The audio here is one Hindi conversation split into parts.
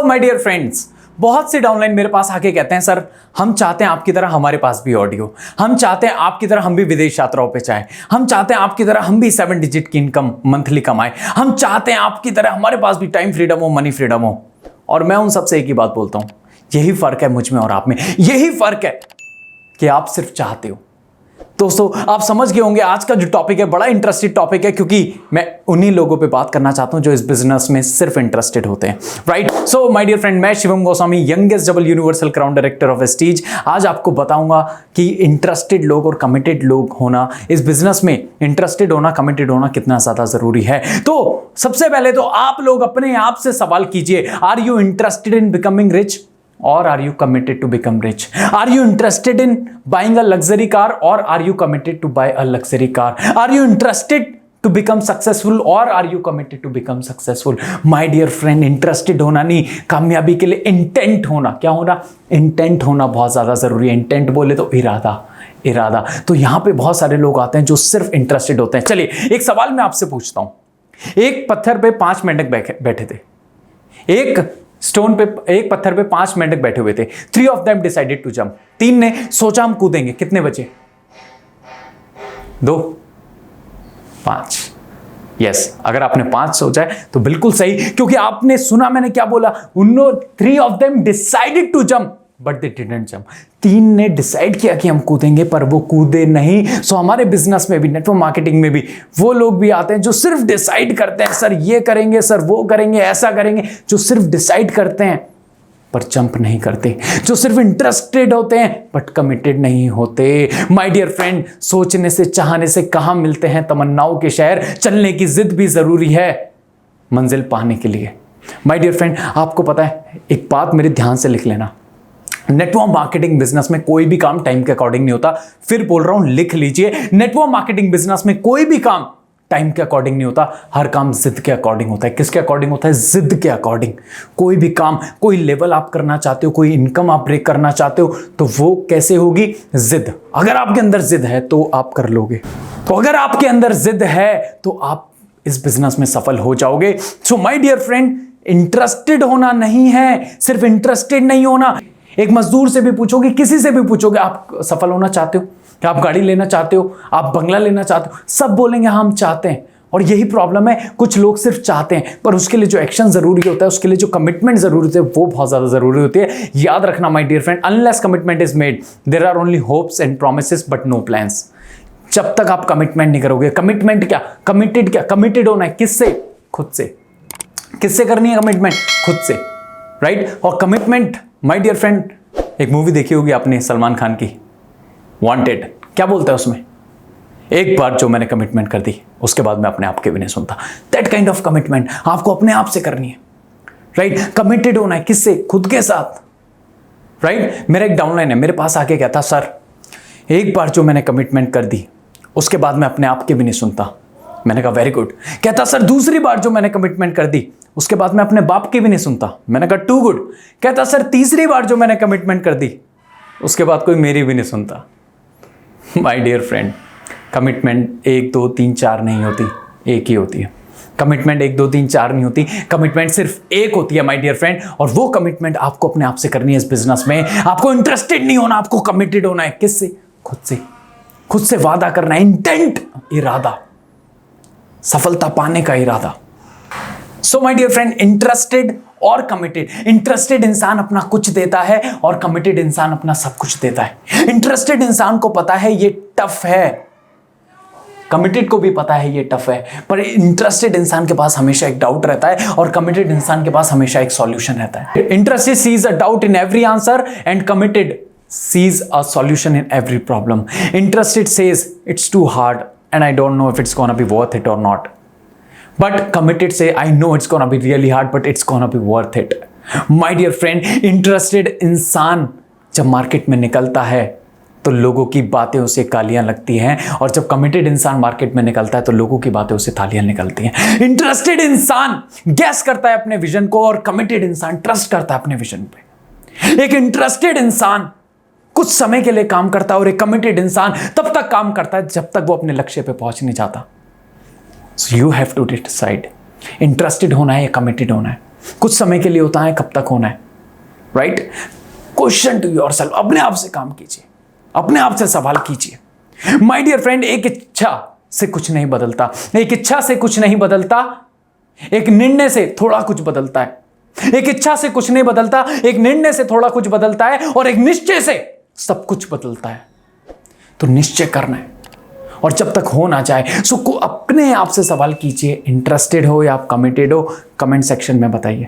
माय डियर फ्रेंड्स, बहुत से डाउनलाइन मेरे पास आके कहते हैं सर हम चाहते हैं आपकी तरह हमारे पास भी ऑडियो, हम चाहते हैं आपकी तरह हम भी विदेश यात्राओं पे जाएं, हम चाहते हैं आपकी तरह हम भी 7 डिजिट की इनकम मंथली कमाएं, हम चाहते हैं आपकी तरह हमारे पास भी टाइम फ्रीडम हो, मनी फ्रीडम हो। और मैं उन सबसे एक ही बात बोलता हूं, यही फर्क है मुझ में और आप में, यही फर्क है कि आप सिर्फ चाहते हो। दोस्तों आप समझ गए होंगे आज का जो टॉपिक है बड़ा इंटरेस्टिंग टॉपिक है, क्योंकि मैं उन्हीं लोगों पे बात करना चाहता हूं जो इस बिजनेस में सिर्फ इंटरेस्टेड होते हैं, right. So my dear friend, मैं Shivam Goswami, youngest double universal crown director of एस्टीज, आज आपको बताऊंगा कि इंटरेस्टेड लोग और कमिटेड लोग होना, इस बिजनेस में इंटरेस्टेड होना, कमिटेड होना कितना ज्यादा जरूरी है। तो सबसे पहले तो आप लोग अपने आप से सवाल कीजिए, are you interested in becoming rich or are you committed to become rich? Are you interested in buying a luxury car or are you committed to buy a luxury car? Are you interested to become successful or are you committed to become successful? My dear friend, interested होना नहीं, कामयाबी के लिए इंटेंट होना, क्या होना? इंटेंट होना बहुत ज्यादा जरूरी है। इंटेंट बोले तो इरादा। तो यहां पे बहुत सारे लोग आते हैं जो सिर्फ इंटरेस्टेड होते हैं। चलिए एक सवाल मैं आपसे पूछता हूं। एक पत्थर पे 5 मेंढक बैठे थे, एक पत्थर पे 5 मेंढक बैठे हुए थे। 3 of them decided to jump। 3 ने सोचा हम कूदेंगे, कितने बचे? 2, 5। यस, अगर आपने 5 सोचा है तो बिल्कुल सही, क्योंकि आपने सुना मैंने क्या बोला, 3 of them decided to jump but they didn't jump। 3 ने डिसाइड किया कि हम कूदेंगे पर वो कूदे नहीं। सो हमारे बिजनेस में भी, नेटवर्क मार्केटिंग में भी वो लोग भी आते हैं जो सिर्फ डिसाइड करते हैं, सर ये करेंगे, सर वो करेंगे, ऐसा करेंगे, जो सिर्फ डिसाइड करते हैं पर जंप नहीं करते, जो सिर्फ इंटरेस्टेड होते हैं बट कमिटेड नहीं होते। माय डियर फ्रेंड, सोचने से चाहने से कहां मिलते हैं तमन्नाओं के शहर, चलने की जिद भी जरूरी है मंजिल पाने के लिए। माय डियर फ्रेंड, आपको पता है, एक बात मेरे ध्यान से लिख लेना, नेटवर्क मार्केटिंग बिजनेस में कोई भी काम टाइम के अकॉर्डिंग नहीं होता। फिर बोल रहा हूं, लिख लीजिए, नेटवर्क मार्केटिंग बिजनेस में कोई भी काम टाइम के अकॉर्डिंग नहीं होता, हर काम जिद के अकॉर्डिंग होता है। किसके अकॉर्डिंग होता है? जिद के अकॉर्डिंग। कोई भी काम, कोई लेवल आप करना चाहते हो, कोई इनकम आप ब्रेक करना चाहते हो, तो वो कैसे होगी? जिद। अगर आपके अंदर जिद है तो आप कर लोगे, तो अगर आपके अंदर जिद है तो आप इस बिजनेस में सफल हो जाओगे। So my dear friend, interested होना नहीं है, सिर्फ इंटरेस्टेड नहीं होना। एक मजदूर से भी पूछोगे, किसी से भी पूछोगे, आप सफल होना चाहते हो क्या? आप गाड़ी लेना चाहते हो? आप बंगला लेना चाहते हो? सब बोलेंगे हाँ हम चाहते हैं। और यही प्रॉब्लम है, कुछ लोग सिर्फ चाहते हैं पर उसके लिए जो एक्शन जरूरी होता है, उसके लिए जो कमिटमेंट जरूरी होती है, वो बहुत ज्यादा जरूरी होती है। याद रखना my dear friend, unless commitment is made there are only hopes and promises but no plans. जब तक आप कमिटमेंट नहीं करोगे, कमिटमेंट क्या, कमिटेड होना है किससे? खुद से। किससे करनी है कमिटमेंट? खुद से, राइट। और कमिटमेंट, माय डियर फ्रेंड, एक मूवी देखी होगी आपने सलमान खान की, वांटेड। क्या बोलता है उसमें? एक बार जो मैंने कमिटमेंट कर दी उसके बाद मैं अपने आप के भी नहीं सुनता। दैट काइंड ऑफ कमिटमेंट आपको अपने आप से करनी है, राइट। कमिटेड होना है किससे? खुद के साथ, राइट। मेरा एक डाउनलाइन है, मेरे पास आके कहता सर एक बार जो मैंने कमिटमेंट कर दी उसके बाद मैं अपने आप के भी नहीं सुनता। मैंने कहा वेरी गुड। कहता सर दूसरी बार जो मैंने कमिटमेंट कर दी उसके बाद मैं अपने बाप की भी नहीं सुनता। मैंने कहा टू गुड। कहता सर तीसरी बार जो मैंने कमिटमेंट कर दी उसके बाद कोई मेरी भी नहीं सुनता। माय डियर फ्रेंड, कमिटमेंट 1 2 3 4 नहीं होती, एक ही होती है। कमिटमेंट 1 2 3 4 नहीं होती, कमिटमेंट सिर्फ एक होती है माय डियर फ्रेंड। और वो कमिटमेंट आपको अपने आप से करनी है इस बिजनेस में। आपको इंटरेस्टेड नहीं होना, आपको कमिटेड होना है। किससे? खुद से। खुद से वादा करना है, इंटेंट, इरादा, सफलता पाने का इरादा। So my dear friend, interested और कमिटेड। इंटरेस्टेड इंसान अपना कुछ देता है और कमिटेड इंसान अपना सब कुछ देता है। इंटरेस्टेड इंसान को पता है ये टफ है, कमिटेड को भी पता है ये टफ है, पर इंटरेस्टेड इंसान के पास हमेशा एक डाउट रहता है और कमिटेड इंसान के पास हमेशा एक सॉल्यूशन रहता है। Interested sees a doubt in every answer and committed sees a solution in every problem. Interested says it's too hard and I don't know if it's gonna be worth it or not. But committed say I know it's gonna be really hard but it's gonna be worth it. My dear friend, interested इंसान जब मार्केट में निकलता है तो लोगों की बातें उसे गालियां लगती हैं, और जब कमिटेड इंसान मार्केट में निकलता है तो लोगों की बातें उसे तालियां निकलती हैं। इंटरेस्टेड इंसान गैस करता है अपने विजन को और कमिटेड इंसान ट्रस्ट करता है अपने विजन पे। एक इंटरेस्टेड इंसान कुछ समय के लिए काम करता है और एक कमिटेड इंसान तब तक काम करता है जब तक वो अपने लक्ष्य पे पहुंच नहीं जाता। So you have to decide, interested होना है या कमिटेड होना है। कुछ समय के लिए होता है, कब तक होना है, राइट? क्वेश्चन टू योरसेल्फ, अपने आप से काम कीजिए, अपने आप से सवाल कीजिए। माय डियर फ्रेंड, एक इच्छा से कुछ नहीं बदलता, एक इच्छा से कुछ नहीं बदलता, एक निर्णय से थोड़ा कुछ बदलता है। एक इच्छा से कुछ नहीं बदलता, एक निर्णय से थोड़ा कुछ बदलता है, और एक निश्चय से सब कुछ बदलता है। तो निश्चय करना है, और जब तक हो ना जाए सो को अपने आप से सवाल कीजिए, इंटरेस्टेड हो या आप कमिटेड हो? कमेंट सेक्शन में बताइए,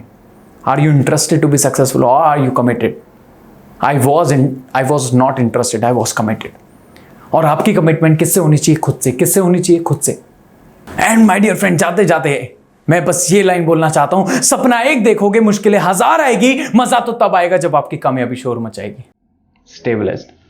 are you interested to be successful और are you committed? I was not interested, I was committed. और आपकी कमिटमेंट किससे होनी चाहिए? खुद से। किससे होनी चाहिए? खुद से। एंड माय डियर फ्रेंड, जाते जाते मैं बस ये लाइन बोलना चाहता हूं, सपना एक देखोगे, मुश्किलें हजार आएगी, मजा तो तब आएगा जब आपकी कामयाबी शोर मचाएगी। Stay blessed.